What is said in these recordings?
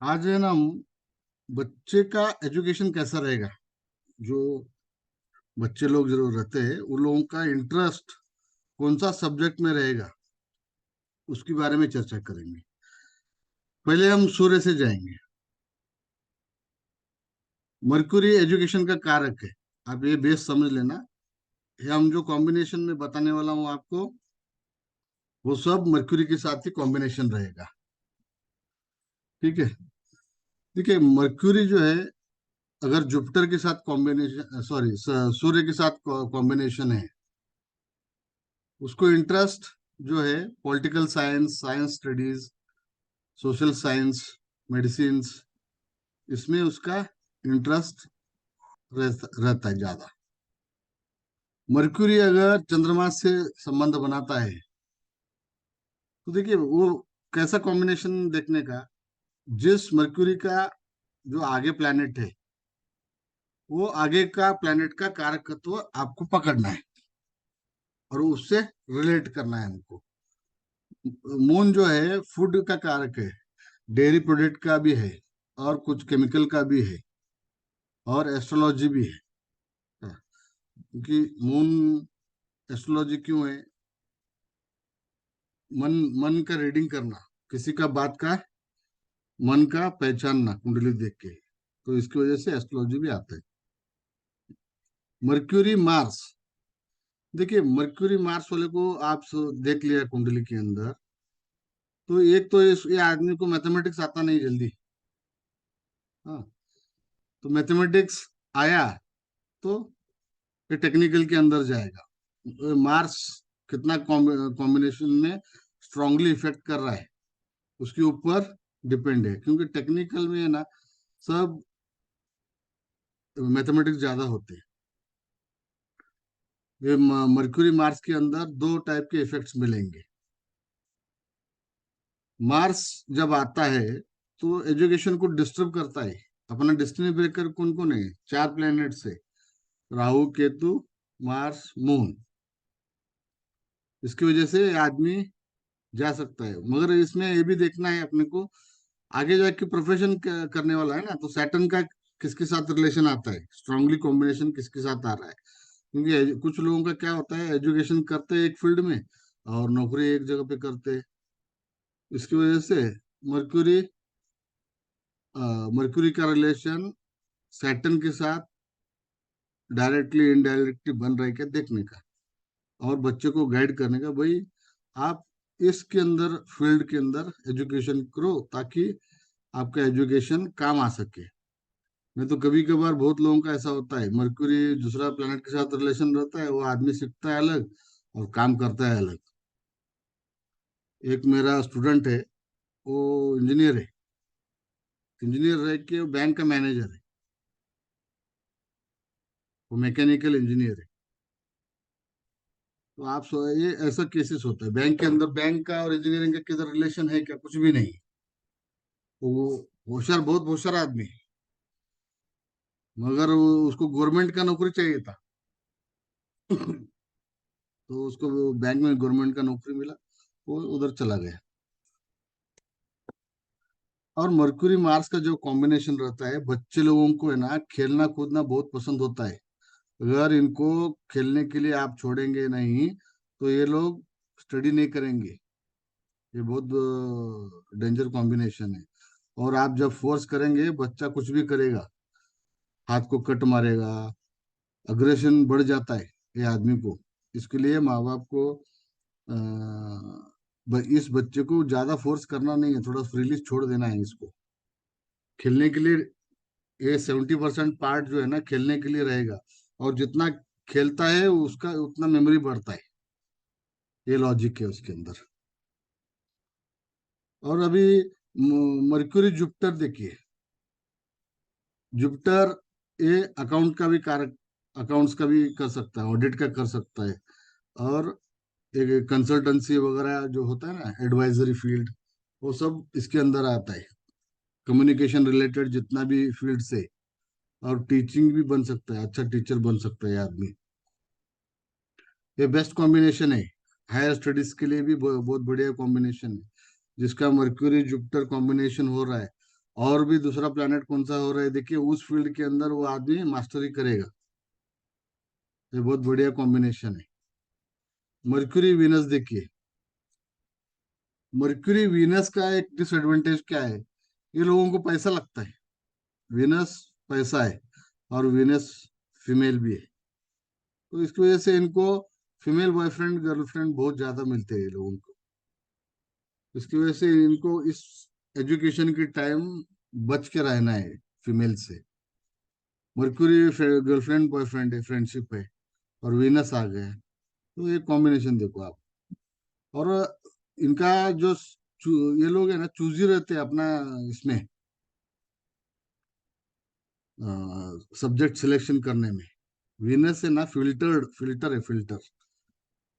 आज है ना हम बच्चे का एजुकेशन कैसा रहेगा। जो बच्चे लोग जो रहते हैं उन लोगों का इंटरेस्ट कौन सा सब्जेक्ट में रहेगा, उसके बारे में चर्चा करेंगे। पहले हम सूर्य से जाएंगे। मर्क्यूरी एजुकेशन का कारक है। आप ये बेस समझ लेना। ये हम जो कॉम्बिनेशन में बताने वाला हूँ आपको, वो सब मर्क्यूरी के साथ ही कॉम्बिनेशन रहेगा। ठीक है। ठीक है, मर्क्यूरी जो है, अगर जुपिटर के साथ कॉम्बिनेशन, सॉरी, सूर्य के साथ कॉम्बिनेशन है, उसको इंटरेस्ट जो है political science, science studies, social science, medicine, इसमें उसका इंटरेस्ट रहता है ज्यादा। मर्क्यूरी अगर चंद्रमा से संबंध बनाता है, तो देखिए वो कैसा कॉम्बिनेशन देखने का। जिस मर्क्यूरी का जो आगे प्लैनेट है, वो आगे का प्लैनेट का कारकत्व आपको पकड़ना है और उससे रिलेट करना है हमको। मून जो है फूड का कारक है, डेयरी प्रोडक्ट का भी है, और कुछ केमिकल का भी है, और एस्ट्रोलॉजी भी है। हाँ, क्योंकि मून एस्ट्रोलॉजी क्यों है? मन मन का रीडिंग करना, किसी का बात का मन का पहचानना कुंडली देख के, तो इसकी वजह से एस्ट्रोलॉजी भी आता है। मर्क्यूरी मार्स, देखिए मर्क्यूरी मार्स वाले को आप देख लिया कुंडली के अंदर, तो एक तो ये आदमी को मैथमेटिक्स आता नहीं जल्दी। हाँ, तो मैथमेटिक्स आया तो ये टेक्निकल के अंदर जाएगा। मार्स कितना कॉम्बिनेशन में स्ट्रांगली इफेक्ट कर रहा है, उसके ऊपर डिपेंड है, क्योंकि टेक्निकल में है ना, सब मैथमेटिक्स ज्यादा होते हैं। ये मर्क्यूरी मार्स के अंदर दो टाइप के इफेक्ट्स मिलेंगे। मार्स जब आता है तो एजुकेशन को डिस्टर्ब करता है। अपना डेस्टिनी ब्रेकर कौन कौन है? चार प्लेनेट से, राहु, केतु, मार्स, मून। इसकी वजह से आदमी जा सकता है, मगर इसमें ये भी देखना है अपने को, आगे जाके प्रोफेशन करने वाला है ना, तो सैटर्न का किसके साथ रिलेशन आता है, स्ट्रांगली कॉम्बिनेशन किसके साथ आ रहा है। क्योंकि कुछ लोगों का क्या होता है, एजुकेशन करते हैं एक फील्ड में और नौकरी एक जगह पे करते हैं। इसकी वजह से मर्क्यूरी मर्क्यूरी का रिलेशन सैटर्न के साथ डायरेक्टली इनडायरेक्टली बन रहा है क्या, देखने का, और बच्चे को गाइड करने का। भाई आप इसके अंदर, फील्ड के अंदर एजुकेशन करो, ताकि आपका एजुकेशन काम आ सके। नहीं तो कभी कभार बहुत लोगों का ऐसा होता है, मर्क्यूरी दूसरा प्लेनेट के साथ रिलेशन रहता है, वो आदमी सीखता है अलग और काम करता है अलग। एक मेरा स्टूडेंट है, वो इंजीनियर है। इंजीनियर रह के वो बैंक का मैनेजर है। वो मैकेनिकल इंजीनियर है। तो आप ये ऐसा केसेस होता है बैंक के अंदर, बैंक का और इंजीनियरिंग का किधर रिलेशन है क्या? कुछ भी नहीं। वो होशियार, बहुत होशियार आदमी है, मगर उसको गवर्नमेंट का नौकरी चाहिए था। तो उसको वो बैंक में गवर्नमेंट का नौकरी मिला, वो उधर चला गया। और मरकुरी मार्स का जो कॉम्बिनेशन रहता है, बच्चे लोगों को है ना खेलना कूदना बहुत पसंद होता है। अगर इनको खेलने के लिए आप छोड़ेंगे नहीं, तो ये लोग स्टडी नहीं करेंगे। ये बहुत डेंजर कॉम्बिनेशन है। और आप जब फोर्स करेंगे, बच्चा कुछ भी करेगा, हाथ को कट मारेगा, अग्रेशन बढ़ जाता है ये आदमी को। इसके लिए माँ बाप को इस बच्चे को ज्यादा फोर्स करना नहीं है, थोड़ा फ्रीली छोड़ देना है इसको खेलने के लिए। ये 70% पार्ट जो है ना खेलने के लिए रहेगा, और जितना खेलता है उसका उतना मेमोरी बढ़ता है। ये लॉजिक है उसके अंदर। और अभी मर्क्यूरी जुपिटर देखिए। जुपिटर ये अकाउंट का भी कारक, अकाउंट्स का भी कर सकता है, ऑडिट का कर सकता है, और एक कंसल्टेंसी वगैरह जो होता है ना, एडवाइजरी फील्ड, वो सब इसके अंदर आता है। कम्युनिकेशन रिलेटेड जितना भी फील्ड से, और टीचिंग भी बन सकता है, अच्छा टीचर बन सकता है आदमी। ये बेस्ट कॉम्बिनेशन है। हायर स्टडीज के लिए भी बहुत बढ़िया कॉम्बिनेशन है, जिसका मर्क्यूरी जुपिटर कॉम्बिनेशन हो रहा है। और भी दूसरा प्लेनेट कौन सा हो रहा है देखिए, उस फील्ड के अंदर वो आदमी मास्टरी करेगा। ये बहुत बढ़िया कॉम्बिनेशन है। मर्क्यूरी वीनस देखिए, मर्क्यूरी वीनस का एक डिसएडवांटेज क्या है, ये लोगों को पैसा लगता है। वीनस पैसा है, और वीनस फीमेल भी है, तो इसकी वजह से इनको फीमेल बॉयफ्रेंड गर्लफ्रेंड बहुत ज्यादा मिलते हैं लोगों को। इसकी वजह से इनको इस एजुकेशन के टाइम बच के रहना है फीमेल से। मर्क्यूरी गर्लफ्रेंड बॉयफ्रेंड है, फ्रेंडशिप है, और वीनस आ गया है, तो ये कॉम्बिनेशन देखो आप। और इनका जो ये लोग है ना, चूजी रहते हैं अपना इसमें सब्जेक्ट सिलेक्शन करने में। वीनस है ना, फिल्टर है, फिल्टर।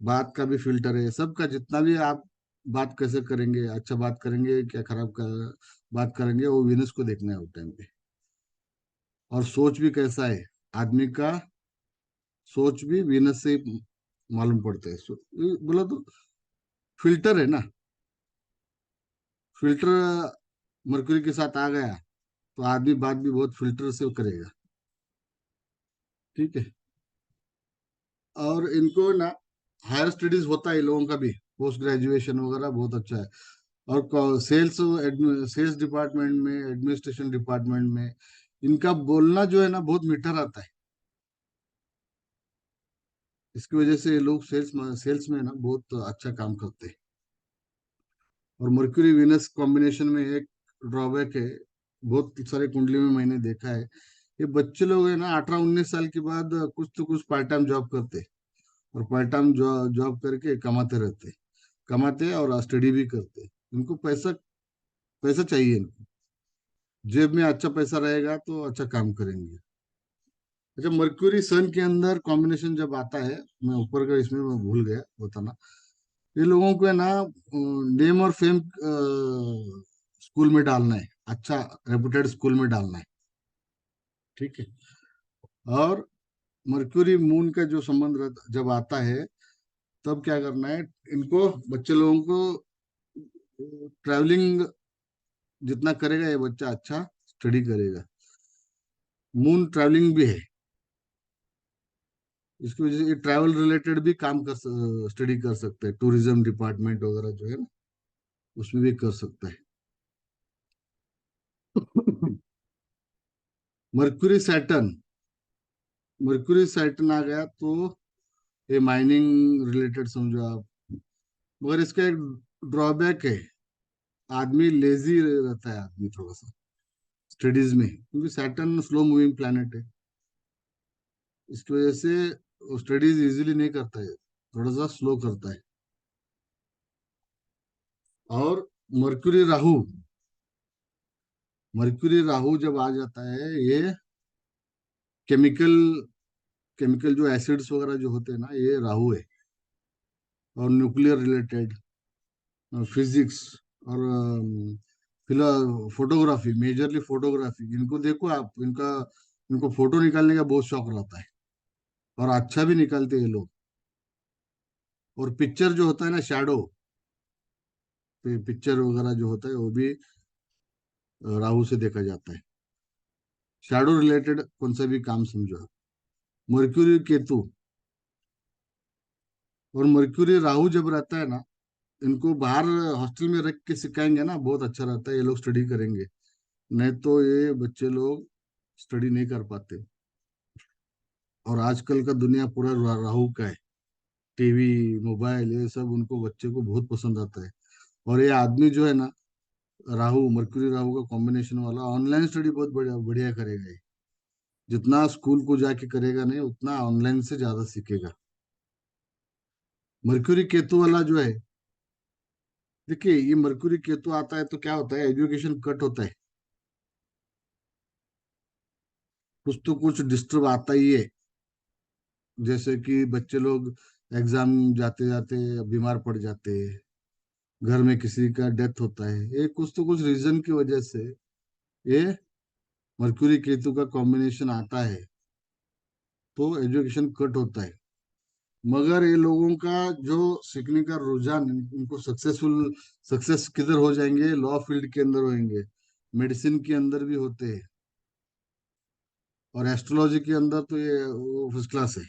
बात का भी फिल्टर है, सबका जितना भी आप बात कैसे करेंगे, अच्छा बात करेंगे क्या खराब बात करेंगे, वो वीनस को देखना है उस टाइम पे। और सोच भी कैसा है आदमी का, सोच भी वीनस से मालूम पड़ता है। ये बोला तो फिल्टर है ना, फिल्टर मरकरी के साथ आ गया, तो आदमी बात भी बहुत फिल्टर से करेगा। ठीक है। और इनको ना हायर स्टडीज होता है इन लोगों का भी, पोस्ट ग्रेजुएशन वगैरह बहुत अच्छा है। और सेल्स सेल्स डिपार्टमेंट में, एडमिनिस्ट्रेशन डिपार्टमेंट में इनका बोलना जो है ना बहुत मीठा रहता है। इसकी वजह से ये लोग सेल्स में ना बहुत अच्छा काम करते हैं। और मर्क्यूरी वीनस कॉम्बिनेशन में एक ड्रॉबैक है, बहुत सारे कुंडली में मैंने देखा है, ये बच्चे लोग है ना 18-19 साल के बाद कुछ तो कुछ पार्ट टाइम जॉब करते, और पार्ट टाइम जॉब करके कमाते रहते, कमाते और स्टडी भी करते। इनको पैसा पैसा चाहिए इनको, जेब में अच्छा पैसा रहेगा तो अच्छा काम करेंगे। अच्छा, मर्क्यूरी सन के अंदर कॉम्बिनेशन जब आता है, मैं ऊपर का इसमें मैं भूल गया बताना, ये लोगों को है ना नेम और फेम स्कूल में डालना है, अच्छा रेपुटेड स्कूल में डालना है। ठीक है। और मर्क्यूरी मून का जो संबंध जब आता है, तब क्या करना है इनको, बच्चे लोगों को ट्रैवलिंग जितना करेगा ये बच्चा, अच्छा स्टडी करेगा। मून ट्रैवलिंग भी है, इसकी वजह से ये ट्रैवल रिलेटेड भी काम कर, स्टडी कर सकते हैं, टूरिज्म डिपार्टमेंट वगैरह जो है ना, उसमें भी कर सकता है। मर्क्यूरी सैटर्न, मर्क्यूरी सैटर्न आ गया तो ये माइनिंग रिलेटेड समझो आप। मगर इसका एक ड्रॉबैक है, आदमी लेजी रहता है, आदमी थोड़ा सा स्टडीज में, क्योंकि सैटर्न स्लो मूविंग प्लैनेट है। इसकी वजह से वो स्टडीज इजीली नहीं करता है, थोड़ा सा स्लो करता है। और मर्क्यूरी राहु, मर्क्यूरी राहु जब आ जाता है, ये केमिकल केमिकल जो एसिड्स वगैरह जो होते हैं ना, ये राहु है। और न्यूक्लियर रिलेटेड, फिजिक्स, और फिलहाल फोटोग्राफी, मेजरली फोटोग्राफी, इनको देखो आप, इनका इनको फोटो निकालने का बहुत शौक रहता है, और अच्छा भी निकालते हैं ये लोग। और पिक्चर जो होता है ना, शैडो पिक्चर वगैरह जो होता है, वो भी राहु से देखा जाता है। शैडो रिलेटेड कौन सा भी काम समझो आप। मर्क्यूरी केतु और मर्क्यूरी राहु जब रहता है ना, इनको बाहर हॉस्टल में रख के सिखाएंगे ना, बहुत अच्छा रहता है, ये लोग स्टडी करेंगे। नहीं तो ये बच्चे लोग स्टडी नहीं कर पाते। और आजकल का दुनिया पूरा राहु का है, टीवी, मोबाइल, ये सब उनको बच्चे को बहुत पसंद आता है। और ये आदमी जो है ना, राहु मर्क्यूरी राहु का कॉम्बिनेशन वाला, ऑनलाइन स्टडी बहुत बढ़िया बढ़िया करेगा ये। जितना स्कूल को जाके करेगा नहीं, उतना ऑनलाइन से ज्यादा सीखेगा। मर्क्यूरी केतु वाला जो है, देखिए ये मर्क्यूरी केतु आता है तो क्या होता है, एजुकेशन कट होता है, कुछ तो कुछ डिस्टर्ब आता ही है। जैसे कि बच्चे लोग एग्जाम जाते जाते बीमार पड़ जाते हैं, घर में किसी का डेथ होता है, ये कुछ तो कुछ रीजन की वजह से ये मर्क्यूरी केतु का कॉम्बिनेशन आता है, तो एजुकेशन कट होता है। मगर ये लोगों का जो सीखने का रुझान, इनको सक्सेस किधर हो जाएंगे, लॉ फील्ड के अंदर होंगे, मेडिसिन के अंदर भी होते हैं, और एस्ट्रोलॉजी के अंदर तो ये वो फर्स्ट क्लास है।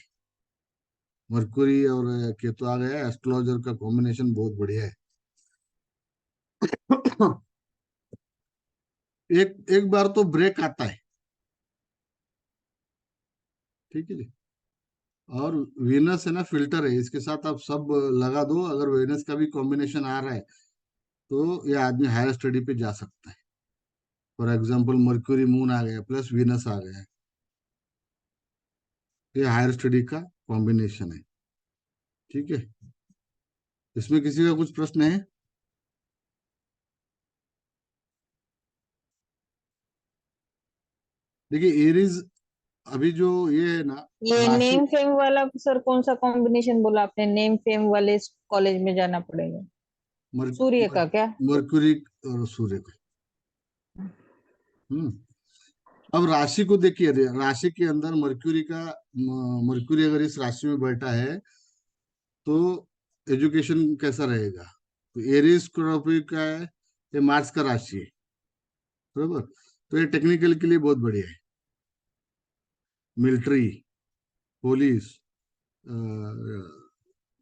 मरकुरी और केतु आ गया, एस्ट्रोलॉजर का कॉम्बिनेशन बहुत बढ़िया है। एक एक बार तो ब्रेक आता है, ठीक है जी। और वीनस है ना, फिल्टर है, इसके साथ आप सब लगा दो, अगर वीनस का भी कॉम्बिनेशन आ रहा है तो ये आदमी हायर स्टडी पे जा सकता है। फॉर एग्जाम्पल मर्क्यूरी मून आ गया प्लस वीनस आ गया, ये हायर स्टडी का कॉम्बिनेशन है, ठीक है। इसमें किसी का कुछ प्रश्न है? देखिए एरीज, अभी जो ये है ना, ये राशि, नेम फेम वाला सर कौन सा कॉम्बिनेशन बोला आपने? नेम फेम वाले कॉलेज में जाना पड़ेगा? मर, सूर्य मर, का क्या? मरकुरी और सूर्य का। हम्म। अब राशि को देखिए, राशि के अंदर मरक्यूरी का, मरक्यूरी अगर इस राशि में बैठा है तो एजुकेशन कैसा रहेगा? तो एरीज स्कॉर्पियो का है, ये मार्स का राशि है, बरोबर। तो ये टेक्निकल के लिए बहुत बढ़िया है। मिलिट्री, पुलिस,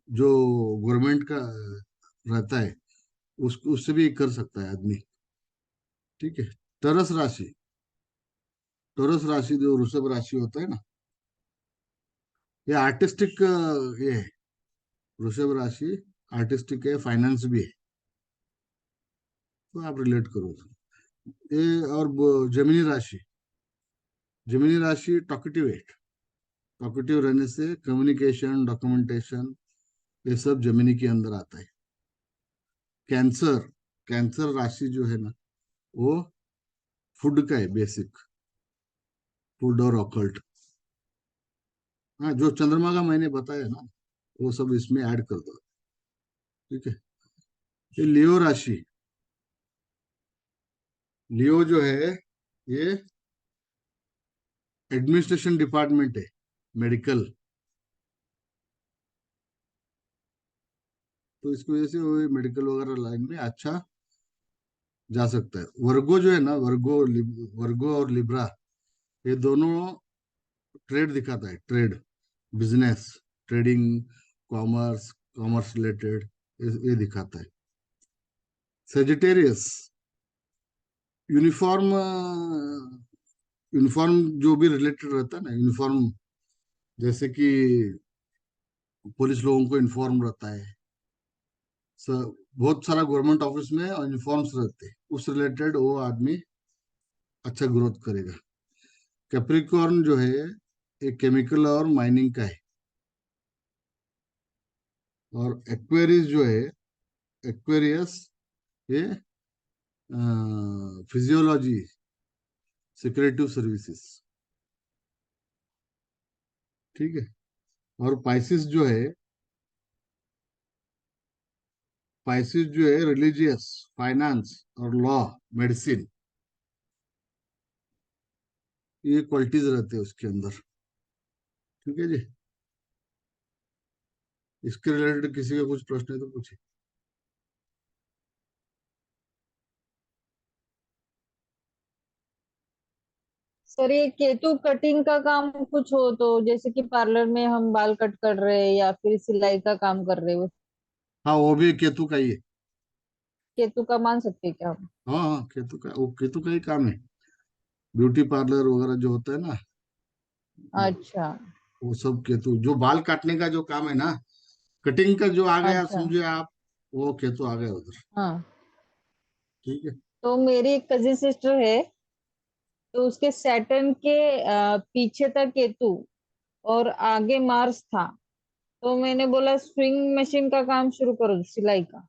जो गवर्नमेंट का रहता है, उससे भी कर सकता है आदमी, ठीक है। तरस राशि, टोरस राशि जो वृषभ राशि होता है ना, ये आर्टिस्टिक, ये है, वृषभ राशि आर्टिस्टिक है, फाइनेंस भी है, तो आप रिलेट करो ये। और जमिनी राशि, जमिनी राशि टॉकेटिव है, टॉकेटिव रहने से कम्युनिकेशन, डॉक्यूमेंटेशन, ये सब जमिनी के अंदर आता है। कैंसर, कैंसर राशि जो है ना, वो फूड का है, बेसिक फूड और ऑकल्ट। हाँ, जो चंद्रमा का मैंने बताया ना, वो सब इसमें ऐड कर दो, ठीक है। ये लियो राशि, लियो जो है ये एडमिनिस्ट्रेशन डिपार्टमेंट है, मेडिकल, तो इसकी वजह से वो मेडिकल वगैरह लाइन में अच्छा जा सकता है। वर्गो जो है ना, वर्गो और लिब्रा, ये दोनों ट्रेड दिखाता है, trade, business, trading, commerce, commerce related, ये दिखाता है। सेजिटेरियस, यूनिफॉर्म, यूनिफॉर्म जो भी रिलेटेड रहता है ना, यूनिफॉर्म, जैसे कि पुलिस लोगों को इन्फॉर्म रहता है, बहुत सारा गवर्नमेंट ऑफिस में यूनिफॉर्म्स रहते हैं, उस रिलेटेड वो आदमी अच्छा ग्रोथ करेगा। कैप्रिकॉर्न जो है एक केमिकल और माइनिंग का है। और एक्वेरियस जो है, एक्वेरियस, ये फिजियोलॉजी, सिक्योरिटी सर्विसेज, ठीक है। और पाइसिस जो है, पाइसिस जो है रिलीजियस, फाइनेंस और लॉ, मेडिसिन, ये क्वालिटीज रहते हैं उसके अंदर, ठीक है जी। इसके रिलेटेड किसी का कुछ प्रश्न है तो पूछिए। सर ये केतु कटिंग का काम कुछ हो तो, जैसे कि पार्लर में हम बाल कट कर रहे हैं या फिर सिलाई का काम कर रहे हो, हाँ, वो भी केतु का ही है। केतु का मान सकते हैं क्या हम? हाँ हाँ, केतु का, वो केतु का ही काम है। ब्यूटी पार्लर वगैरह जो होता है ना, अच्छा। वो सब केतु, जो बाल काटने का जो काम है ना, कटिंग का जो आ गया अच्छा। समझे आप, वो केतु आ गया उधर, हाँ। ठीक है। तो मेरी एक कजिन सिस्टर है, तो उसके सैटर्न के पीछे था केतु और आगे मार्स था। तो मैंने बोला स्विंग मशीन का काम शुरू करो, सिलाई का।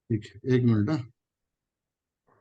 ठीक है, एक मिनट, हाँ।